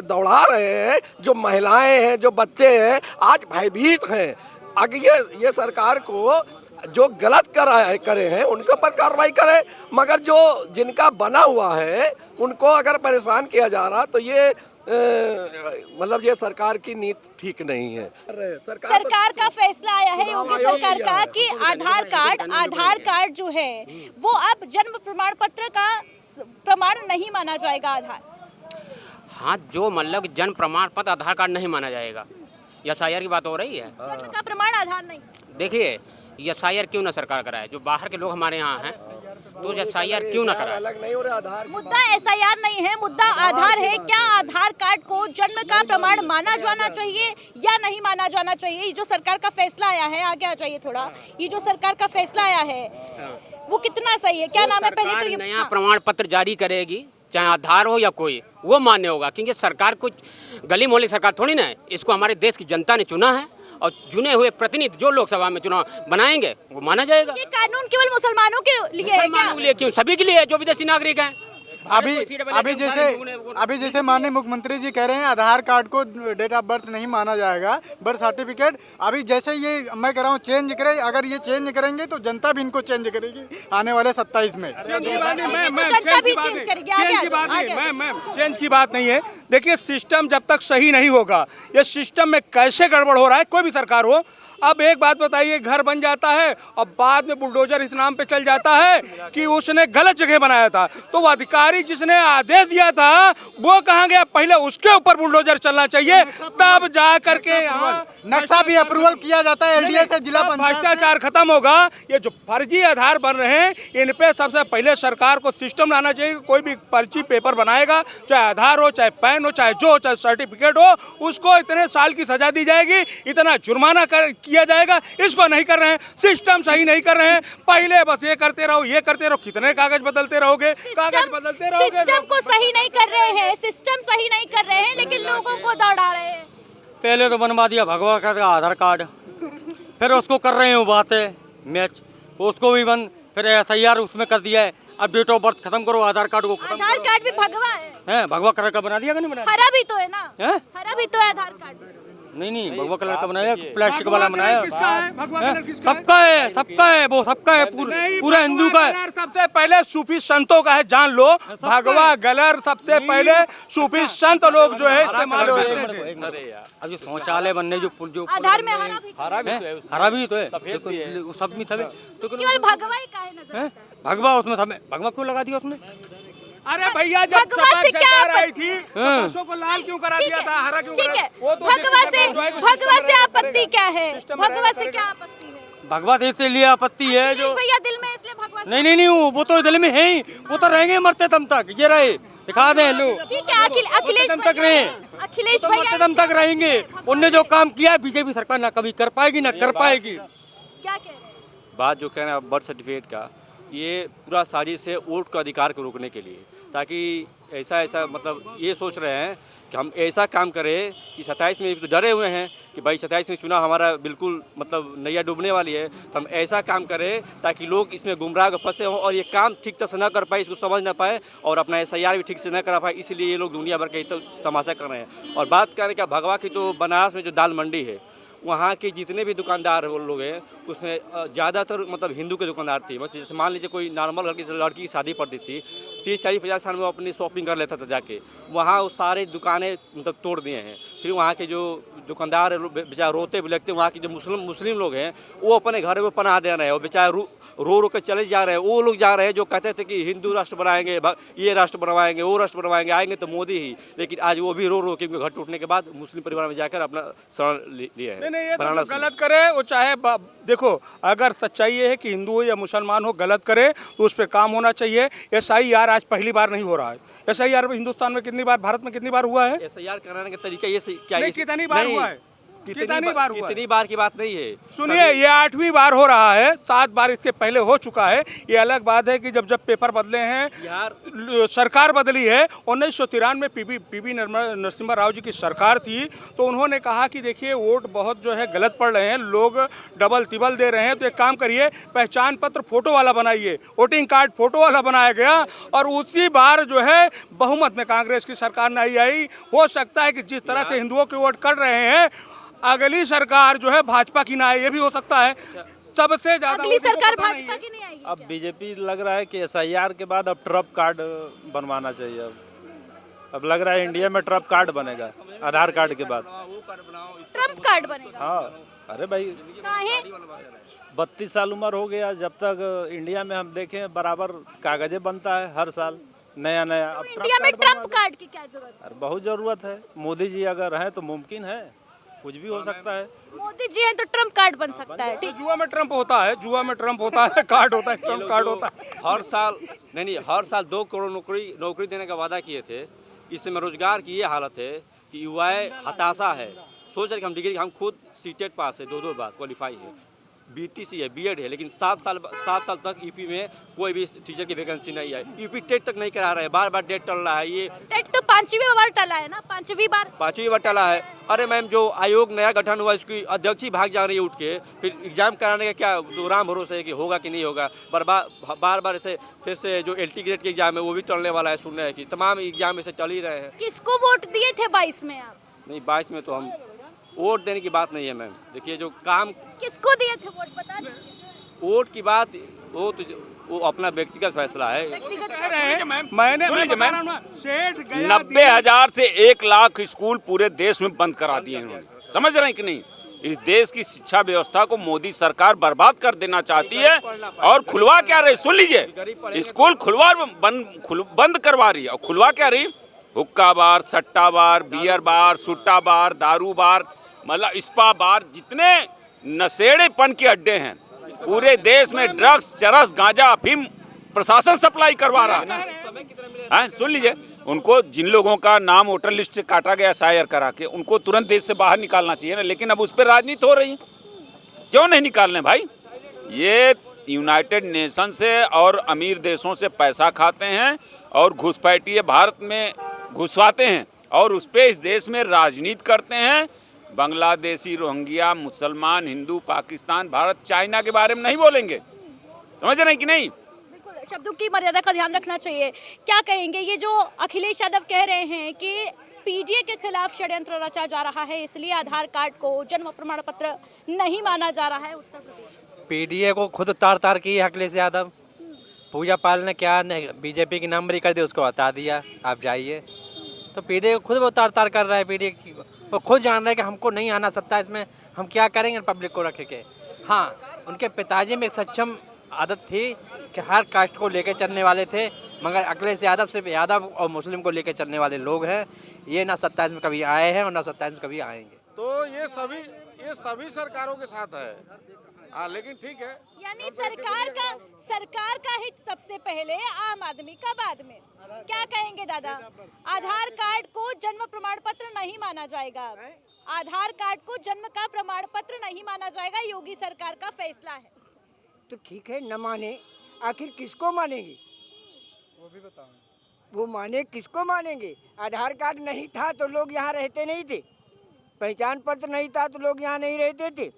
दौड़ा रहे हैं, जो महिलाएं हैं, जो बच्चे हैं, आज भयभीत हैं। अगर ये सरकार को जो गलत करे हैं उनके ऊपर कार्रवाई करे, मगर जो जिनका बना हुआ है उनको अगर परेशान किया जा रहा तो ये मतलब ये सरकार की नीति ठीक नहीं है। सरकार का फैसला आया है योगी सरकार का कि आधार कार्ड जो है वो अब जन्म प्रमाण पत्र का प्रमाण नहीं माना जाएगा। आधार हाँ, जो मतलब जन्म प्रमाण पत्र आधार कार्ड नहीं माना जाएगा। एसआईआर की बात हो रही है, जन्म का प्रमाण आधार नहीं। देखिए एसआईआर क्यों ना सरकार कराए, जो बाहर के लोग हमारे यहाँ हैं तो एसआईआर क्यों ना कराए। अलग नहीं हो रहा आधार, मुद्दा एसआईआर नहीं है, मुद्दा आधार है। क्या आधार कार्ड को जन्म का प्रमाण माना जाना चाहिए या नहीं माना जाना चाहिए? ये जो सरकार का फैसला आया है, आगे आ जाइए थोड़ा, ये जो सरकार का फैसला आया है वो कितना सही है? क्या नाम है? पहले तो ये नया प्रमाण पत्र जारी करेगी, चाहे आधार हो या कोई, वो मान्य होगा। क्योंकि सरकार कुछ गली मोहल्ले सरकार थोड़ी ना है, इसको हमारे देश की जनता ने चुना है और चुने हुए प्रतिनिधि जो लोकसभा में चुनाव बनाएंगे वो माना जाएगा। ये कानून केवल मुसलमानों के लिए है क्या? लिए क्यों, सभी के लिए है जो विदेशी नागरिक हैं। अभी जैसे माननीय मुख्यमंत्री जी कह रहे हैं आधार कार्ड को डेट ऑफ बर्थ नहीं माना जाएगा, बर्थ सर्टिफिकेट अभी जैसे ये मैं कह रहा हूँ चेंज करें, अगर ये चेंज करेंगे तो जनता भी इनको चेंज करेगी आने वाले 27 में। चेंज की बात नहीं है। देखिए सिस्टम जब तक सही नहीं होगा, ये सिस्टम में कैसे गड़बड़ हो रहा है, कोई भी सरकार हो। अब एक बात बताइए, घर बन जाता है और बाद में बुलडोजर इस नाम पे चल जाता है कि उसने गलत जगह बनाया था, तो वो अधिकारी जिसने आदेश दिया था वो कहाँ गया? पहले उसके ऊपर बुलडोजर चलना चाहिए, तब जा करके नक्शा भी अप्रूवल किया जाता है एलडीए से, जिला भ्रष्टाचार खत्म होगा। ये जो फर्जी आधार बन रहे हैं, इन पे सबसे पहले सरकार को सिस्टम लाना चाहिए। कोई भी पर्ची पेपर बनाएगा, चाहे आधार हो, चाहे पैन हो, चाहे सर्टिफिकेट हो, उसको इतने साल की सजा दी जाएगी, इतना जुर्माना किया जाएगा। इसको नहीं कर रहे हैं, सिस्टम सही नहीं कर रहे हैं। पहले बस ये करते रहो, कितने कागज बदलते रहोगे, सिस्टम को सही नहीं कर रहे हैं, सिस्टम सही नहीं कर रहे हैं, लेकिन लोगों को दौड़ा रहे हैं। पहले तो बनवा दिया भगवा का आधार कार्ड, फिर उसको कर रहे हैं बातें मैच, उसको भी बंद, फिर एसआईआर उसमें कर दिया है। अब डेट ऑफ बर्थ खत्म करो, आधार कार्ड को खत्म करो। आधार कार्ड भी भगवा है, भगवा कलर का बना दिया कि नहीं बनाया? हरा भी तो है ना, हरा भी तो है आधार कार्ड। नहीं भगवा कलर का बनाया, प्लास्टिक वाला बनाया। सबका है वो, सबका है, पूरा हिंदू का है। सबसे पहले सूफी संतों का है, जान लो। भगवा कलर सबसे पहले सूफी संत लोग जो है इस्तेमाल हो रहे हैं। अब जो शौचालय बनने जो आधार में हरा भी तो है, सब में सब तो केवल भगवा ही काहे नजर? भगवा उसमें सब, भगवा क्यों लगा दिया उसमें? अरे भैया जब सरकार आई थी बसों को लाल क्यों करा दिया था, हरा क्यों करा? वो तो भगवा से आपत्ति क्या है? भगवा से क्या आपत्ति है? भगवा से इसलिए आपत्ति है जो भैया दिल में, इसलिए भगवा नहीं वो तो दिल में है ही, वो तो रहेंगे मरते दम तक। ये रहे, दिखा दें लोग, ठीक है, अखिलेश दम तक रहे, अखिलेश मरते दम तक रहेंगे। उनने जो काम किया बीजेपी सरकार ना कभी कर पाएगी ना कर पाएगी। क्या कह रहे हैं? बात जो कह रहे हैं बर्थ सर्टिफिकेट का, ये पूरा साजिश है वोट का अधिकार को रोकने के लिए, ताकि ऐसा मतलब ये सोच रहे हैं कि हम ऐसा काम करें कि 27 में तो डरे हुए हैं कि भाई 27 में चुनाव हमारा बिल्कुल मतलब नैया डूबने वाली है, तो हम ऐसा काम करें ताकि लोग इसमें गुमराह फंसे हों और ये काम ठीक तरह से न कर पाए, इसको समझ ना पाए और अपना एसआईआर भी ठीक से न करा पाए, इसलिए ये लोग दुनिया भर के तमाशा कर रहे हैं। और बात करें क्या भगवा की, तो बनारस में जो दाल मंडी है वहाँ के जितने भी दुकानदार वो लोग हैं उसमें ज़्यादातर मतलब हिंदू के दुकानदार थे। बस जैसे मान लीजिए कोई नॉर्मल लड़की की शादी पड़ती थी, 30-40-50 साल में वो अपनी शॉपिंग कर लेता था जाके, वहाँ वो सारे दुकानें मतलब तोड़ दिए हैं। फिर वहाँ के जो दुकानदार बेचारे रोते बिलखते, वहाँ के जो मुस्लिम लोग हैं वो अपने घर में पनाह दे रहे हैं और बेचारे रो के चले जा रहे हैं। वो लोग जा रहे हैं जो कहते थे कि हिंदू राष्ट्र बनाएंगे, ये राष्ट्र बनवाएंगे, वो राष्ट्र बनवाएंगे, आएंगे तो मोदी ही, लेकिन आज वो भी रो के घर टूटने के बाद मुस्लिम परिवार में जाकर अपना शरण लिए हैं। नहीं, ये तो गलत करे वो, चाहे देखो अगर सच्चाई ये है कि हिंदू हो या मुसलमान हो, गलत करे तो उस पर काम होना चाहिए। SIR आज पहली बार नहीं हो रहा है। SIR हिंदुस्तान में कितनी बार, भारत में कितनी बार हुआ है? SIR कराने का तरीका ये क्या कितनी बार हुआ है? कितनी बार की बात नहीं है। सुनिए, ये 8वीं बार हो रहा है, 7 बार इसके पहले हो चुका है। ये अलग बात है कि जब पेपर बदले हैं, सरकार बदली है। 1993 में पीवी नरसिम्हा राव जी की सरकार थी, तो उन्होंने कहा कि देखिए वोट बहुत जो है गलत पड़ रहे हैं, लोग डबल तिबल दे रहे हैं, तो एक काम करिए पहचान पत्र फोटो वाला बनाइए। वोटिंग कार्ड फोटो वाला बनाया गया और उसी बार जो है बहुमत में कांग्रेस की सरकार नहीं आई। हो सकता है कि जिस तरह से हिंदुओं के वोट कर रहे हैं, अगली सरकार जो है भाजपा की ना आए, ये भी हो सकता है। सबसे ज्यादा अगली सरकार भाजपा की नहीं आएगी। अब बीजेपी लग रहा है कि SIR के बाद अब ट्रम्प कार्ड बनवाना चाहिए। अब लग रहा है इंडिया में ट्रम्प कार्ड बनेगा आधार कार्ड के बाद। ट्रम्प कार्ड बनेगा? हाँ, अरे भाई 32 साल उम्र हो गया, जब तक इंडिया में हम देखें बराबर कागजे बनता है हर साल नया। तो इंडिया में ट्रम्प कार्ड की क्या जरूरत है? बहुत जरूरत है। मोदी जी अगर हैं तो मुमकिन है, कुछ भी हो सकता है। मोदी जी हैं तो ट्रम्प कार्ड बन सकता है। ठीक, जुआ में ट्रम्प होता है, जुआ में ट्रम्प होता है, कार्ड होता है, ट्रम्प कार्ड होता है। हर साल हर साल 2 करोड़ नौकरी देने का वादा किए थे। इसमें रोजगार की ये हालत है कि युवाएं हताशा है। सोच रहे कि हम डिग्री, हम खुद सीटेट पास है, 2 बार क्वालिफाई है, BTC है, BEd है, लेकिन 7 साल तक यूपी में कोई भी टीचर की वैकेंसी नहीं आई। यूपी टेट तक नहीं करा रहे हैं, बार डेट टल रहा है। ये टेट तो 5वीं बार टला है ना, 5वीं बार टला है। अरे मैम, जो आयोग नया गठन हुआ उसकी अध्यक्ष ही भाग जा रही है उठ के, फिर एग्जाम कराने का क्या तो राम भरोसा है कि होगा कि नहीं होगा। बार ऐसे फिर से जो LT ग्रेड के एग्जाम है वो भी टलने वाला है। सुन रहे हैं कि तमाम एग्जाम ऐसे टल ही रहे हैं। किसको वोट दिए थे 22 में आप? नहीं, 22 में तो हम वोट देने की बात नहीं है मैम। देखिए जो काम, किसको दिए थे वोट बता दीजिए। वोट की बात वो अपना व्यक्तिगत फैसला है। मैंने 90,000 से 1 लाख स्कूल पूरे देश में बंद करा दिए इन्होंने। समझ रहे हैं कि नहीं? इस देश की शिक्षा व्यवस्था को मोदी सरकार बर्बाद कर देना चाहती है और खुलवा क्या रही, सुन लीजिए, स्कूल बंद करवा रही है और खुलवा क्या रही, हुक्का बार, सट्टा बार, बियर बार, सुट्टा बार, दारू बार, मतलब स्पा बार, जितने नशेड़ेपन के अड्डे हैं पूरे देश में, ड्रग्स, चरस, गांजा, अफीम प्रशासन सप्लाई करवा रहा है। सुन लीजिए, उनको जिन लोगों का नाम वोटर लिस्ट से काटा गया SIR करा के, उनको तुरंत देश से बाहर निकालना चाहिए ना, लेकिन अब उस पर राजनीति हो रही। क्यों नहीं निकालने भाई? ये यूनाइटेड नेशन से और अमीर देशों से पैसा खाते हैं और घुसपैठिए भारत में घुसवाते हैं और उस पर इस देश में राजनीति करते हैं। बांग्लादेशी, रोहिंग्या, मुसलमान, हिंदू, पाकिस्तान, भारत, चाइना के बारे में नहीं बोलेंगे। समझ रहे हैं कि नहीं? बिल्कुल, शब्दों की मर्यादा का ध्यान रखना चाहिए। क्या कहेंगे, ये जो अखिलेश यादव कह रहे हैं कि PDA के खिलाफ षड्यंत्र रचा जा रहा है, इसलिए आधार कार्ड को जन्म प्रमाण पत्र नहीं माना जा रहा है उत्तर प्रदेश में? PDA को खुद तार की है अखिलेश यादव। पूजा पाल ने क्या BJP की नंबरी कर दी, उसको हटा दिया, आप जाइए। तो PDA को खुद वो तार कर रहा है। PDA वो खुद जान रहा है कि हमको नहीं आना सकता, इसमें हम क्या करेंगे पब्लिक को रख के। हाँ, उनके पिताजी में एक सक्षम आदत थी कि हर कास्ट को लेकर चलने वाले थे, मगर अखिलेश यादव सिर्फ यादव और मुस्लिम को लेकर चलने वाले लोग हैं। ये ना 27 में कभी आए हैं और ना 27 में कभी आएंगे। तो ये सभी सरकारों के साथ है। हाँ, लेकिन ठीक है, यानी सरकार का हित सबसे पहले, आम आदमी का बाद में। क्या कहेंगे दादा? आधार कार्ड को जन्म प्रमाण पत्र नहीं माना जाएगा। आधार कार्ड को जन्म का प्रमाण पत्र नहीं माना जाएगा, योगी सरकार का फैसला है। तो ठीक है, न माने, आखिर किसको मानेंगे? वो भी बताओ। वो माने किसको मानेंगे? आधार कार्ड नहीं था तो लोग यहाँ रहते नहीं थे, पहचान पत्र नहीं था तो लोग यहाँ नहीं रहते थे।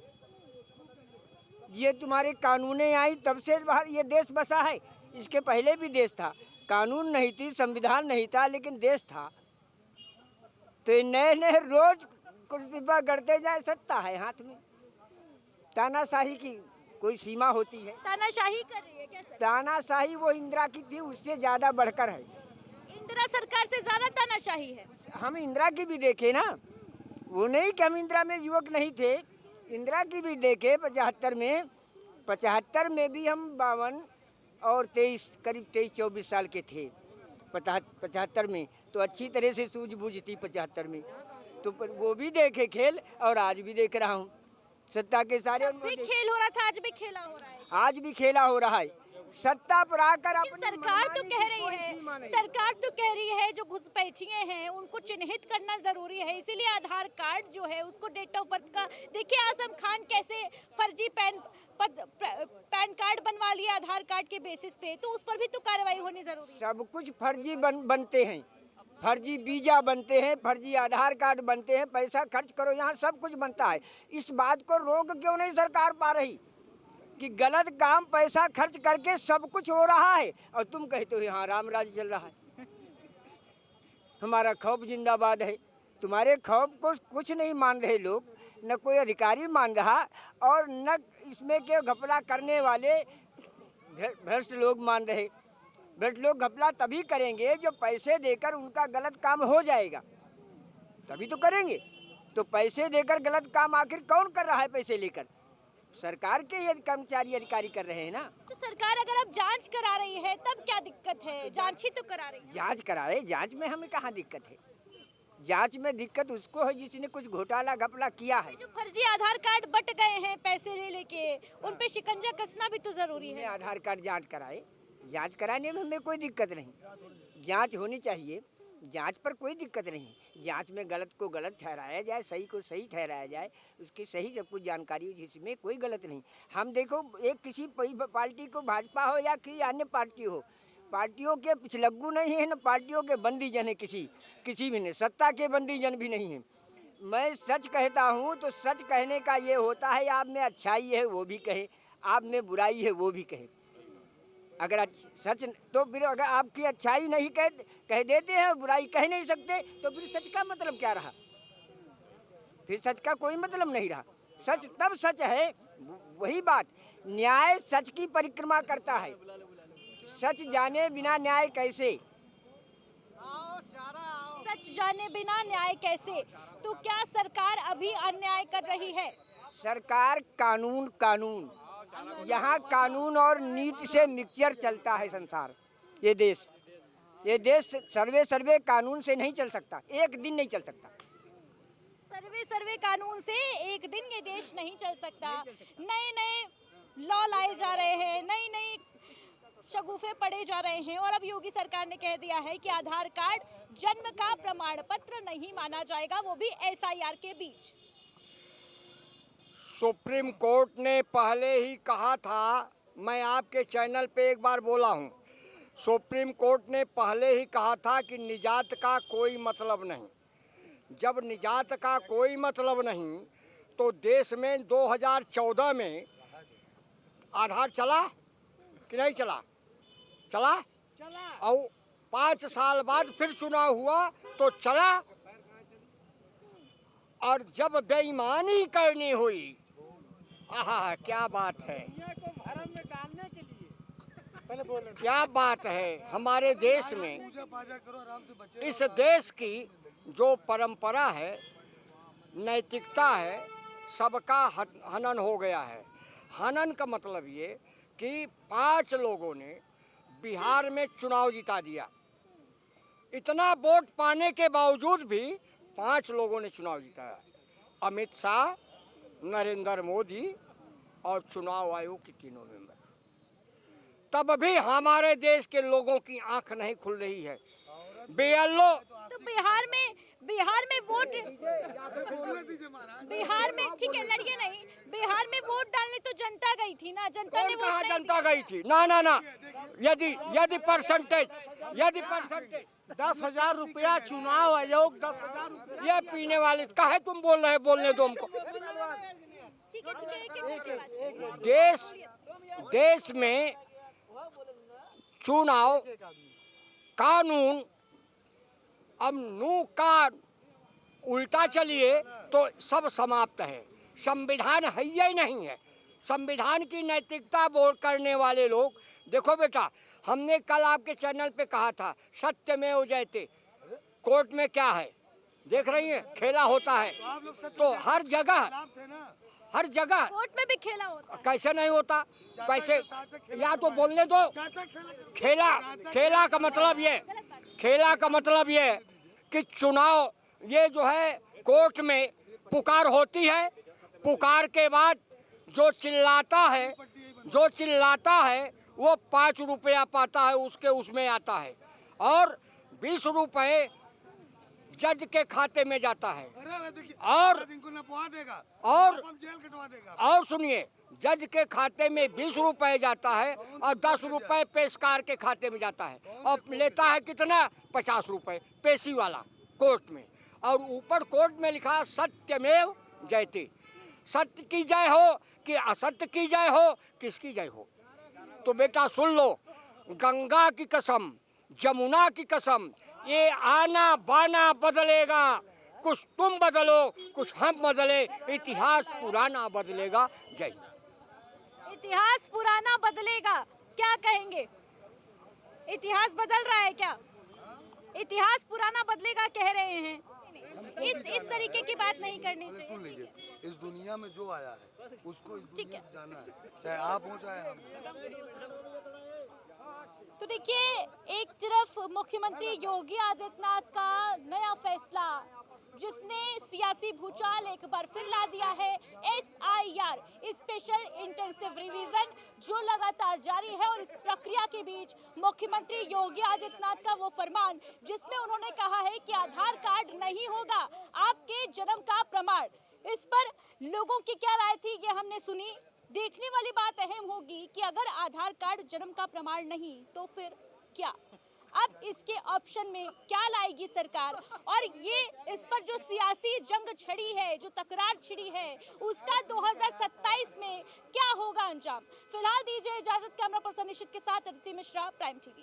ये तुम्हारे कानूनें आई तब से ये देश बसा है। इसके पहले भी देश था, कानून नहीं थी, संविधान नहीं था, लेकिन देश था। तो नए रोज कुर्सी पर गढ़ते जाए, सत्ता है हाथ में। तानाशाही की कोई सीमा होती है? तानाशाही कर रही है क्या सर? तानाशाही वो इंदिरा की थी, उससे ज़्यादा बढ़कर है। इंदिरा सरकार से ज्यादा तानाशाही है। हम इंदिरा की भी देखे ना, वो नहीं कि हम इंदिरा में युवक नहीं थे, इंदिरा की भी देखे 75 में भी हम 52 और 23 करीब 23-24 साल के थे 75 में, तो अच्छी तरह से सूझबूझ थी 75 में, तो वो भी देखे खेल और आज भी देख रहा हूँ। सत्ता के सारे भी खेल हो रहा था, आज भी खेला हो रहा है। आज भी खेला हो रहा है। सत्ता पर आकर अपनी सरकार तो कह रही है, सरकार तो कह रही है जो घुसपैठिए हैं उनको चिन्हित करना जरूरी है, इसीलिए आधार कार्ड जो है उसको डेट ऑफ बर्थ का। देखिए आजम खान कैसे फर्जी पैन कार्ड बनवा लिया आधार कार्ड के बेसिस पे, तो उस पर भी तो कार्रवाई होनी जरूरी है। सब कुछ फर्जी बनते हैं, फर्जी वीजा बनते हैं, फर्जी आधार कार्ड बनते हैं, पैसा खर्च करो यहाँ सब कुछ बनता है। इस बात को रोक क्यों नहीं सरकार पा रही कि गलत काम पैसा खर्च करके सब कुछ हो रहा है और तुम कहते हो यहाँ राम राज्य चल रहा है। हमारा खौफ जिंदाबाद है, तुम्हारे खौफ को कुछ नहीं मान रहे लोग, न कोई अधिकारी मान रहा और न इसमें के घपला करने वाले भ्रष्ट लोग मान रहे। भ्रष्ट लोग घपला तभी करेंगे जो पैसे देकर उनका गलत काम हो जाएगा, तभी तो करेंगे। तो पैसे देकर गलत काम आखिर कौन कर रहा है? पैसे लेकर सरकार के ही कर्मचारी अधिकारी कर रहे हैं ना। तो सरकार अगर अब जांच करा रही है तब क्या दिक्कत है? जांच ही तो करा रही है। जांच करा रहे, जांच में हमें कहाँ दिक्कत है? जांच में दिक्कत उसको है जिसने कुछ घोटाला घपला किया है। जो फर्जी आधार कार्ड बट गए हैं पैसे ले लेके, उन पे शिकंजा कसना भी तो जरूरी है। आधार कार्ड जांच कराए, जांच कराने में हमें कोई दिक्कत नहीं, जांच होनी चाहिए, जांच पर कोई दिक्कत नहीं। जांच में गलत को गलत ठहराया जाए, सही को सही ठहराया जाए, उसकी सही सब कुछ जानकारी हो, जिसमें कोई गलत नहीं। हम देखो एक किसी पार्टी को, भाजपा हो या कि अन्य पार्टी हो, पार्टियों के पिछलग्गू नहीं है, न पार्टियों के बंदीजन है, किसी भी नहीं, सत्ता के बंदीजन भी नहीं है। मैं सच कहता हूँ तो सच कहने का ये होता है, आप में अच्छाई है वो भी कहे, आप में बुराई है वो भी कहे। अगर सच तो फिर अगर आपकी अच्छाई नहीं कह देते हैं, बुराई कह नहीं सकते, तो फिर सच का मतलब क्या रहा? फिर सच का कोई मतलब नहीं रहा। सच तब सच है, वही बात, न्याय सच की परिक्रमा करता है। सच जाने बिना न्याय कैसे? सच जाने बिना न्याय कैसे? तो क्या सरकार अभी अन्याय कर रही है? सरकार कानून यहाँ कानून और नीति से मिक्सचर चलता है संसार। ये देश सर्वे कानून से नहीं चल सकता, एक दिन नहीं चल सकता। सर्वे कानून से एक दिन ये देश नहीं चल सकता। नए लॉ लाए जा रहे हैं, नई शगुफे पड़े जा रहे हैं, और अब योगी सरकार ने कह दिया है कि आधार कार्ड जन्म का प्रमाण पत्र नहीं माना जाएगा, वो भी SIR के बीच। सुप्रीम कोर्ट ने पहले ही कहा था, मैं आपके चैनल पे एक बार बोला हूँ, सुप्रीम कोर्ट ने पहले ही कहा था कि निजात का कोई मतलब नहीं। जब निजात का कोई मतलब नहीं तो देश में 2014 में आधार चला कि नहीं चला? चला। और 5 साल बाद फिर चुनाव हुआ तो चला। और जब बेईमानी करनी हुई, आहा क्या बात है, क्या बात है हमारे देश में। इस देश की जो परंपरा है, नैतिकता है, सबका हनन हो गया है। हनन का मतलब ये कि 5 लोगों ने बिहार में चुनाव जिता दिया। इतना वोट पाने के बावजूद भी 5 लोगों ने चुनाव जिताया, अमित शाह, नरेंद्र मोदी और चुनाव आयोग के 3 मेंबर। तब भी हमारे देश के लोगों की आंख नहीं खुल रही है। BLO तो बिहार में वोट, बिहार में ठीक है, लड़िए नहीं, बिहार में वोट डालने तो जनता गई थी ना, जनता ने वोट जनता गई थी ना। यदि परसेंटेज 10,000 रुपया चुनाव आयोग, 10,000 रुपया। ये पीने वाले काहे तुम बोल रहे, बोलने दो हमको। देश में चुनाव कानून अब उल्टा चलिए तो सब समाप्त है। संविधान है ही नहीं है। संविधान की नैतिकता बोल करने वाले लोग, देखो बेटा, हमने कल आपके चैनल पे कहा था सत्यमेव जयते। कोर्ट में क्या है देख रही है, खेला होता है। तो हर जगह कोर्ट में भी खेला होता है। कैसे नहीं होता, कैसे, या तो बोलने दो। खेला का मतलब ये कि चुनाव, ये जो है कोर्ट में पुकार होती है, पुकार के बाद जो चिल्लाता है वो 5 रुपया पाता है, उसके उसमें आता है, और 20 रुपए जज के खाते में जाता है। और सुनिए, जज के खाते में 20 रुपए जाता है और 10 रुपए पेशकार के खाते में जाता है, और लेता है कितना, 50 रुपए पेशी वाला कोर्ट में। और ऊपर कोर्ट में लिखा सत्यमेव जयते। सत्य की जय हो कि असत्य की जय हो, किसकी जय हो? तो बेटा सुन लो, गंगा की कसम, जमुना की कसम, ये आना बाना बदलेगा। कुछ तुम बदलो, कुछ हम बदले, इतिहास पुराना बदलेगा। जय। इतिहास पुराना बदलेगा, क्या कहेंगे? इतिहास बदल रहा है क्या? इतिहास पुराना बदलेगा कह रहे हैं। इस तरीके की बात नहीं करनी चाहिए। सुन लीजिए, इस दुनिया में जो आया है उसको इस दुनिया से जाना है, चाहे आप हो चाहे हम। तो देखिए, एक तरफ मुख्यमंत्री योगी आदित्यनाथ का नया फैसला, जिसने सियासी भूचाल एक बार फिर ला दिया है। SIR स्पेशल इंटेंसिव रिवीजन जो लगातार जारी है, और इस प्रक्रिया के बीच मुख्यमंत्री योगी आदित्यनाथ का वो फरमान, जिसमें उन्होंने कहा है कि आधार कार्ड नहीं होगा आपके जन्म का प्रमाण। इस पर लोगों की क्या राय थी, ये हमने सुनी। देखने वाली बात अहम होगी कि अगर आधार कार्ड जन्म का प्रमाण नहीं तो फिर क्या? अब इसके ऑप्शन में क्या लाएगी सरकार, और ये इस पर जो सियासी जंग छिड़ी है, जो तकरार छिड़ी है, उसका 2027 में क्या होगा अंजाम? फिलहाल दीजिए इजाजत। कैमरा पर्सन निशित के साथ अदिति मिश्रा, प्राइम टीवी।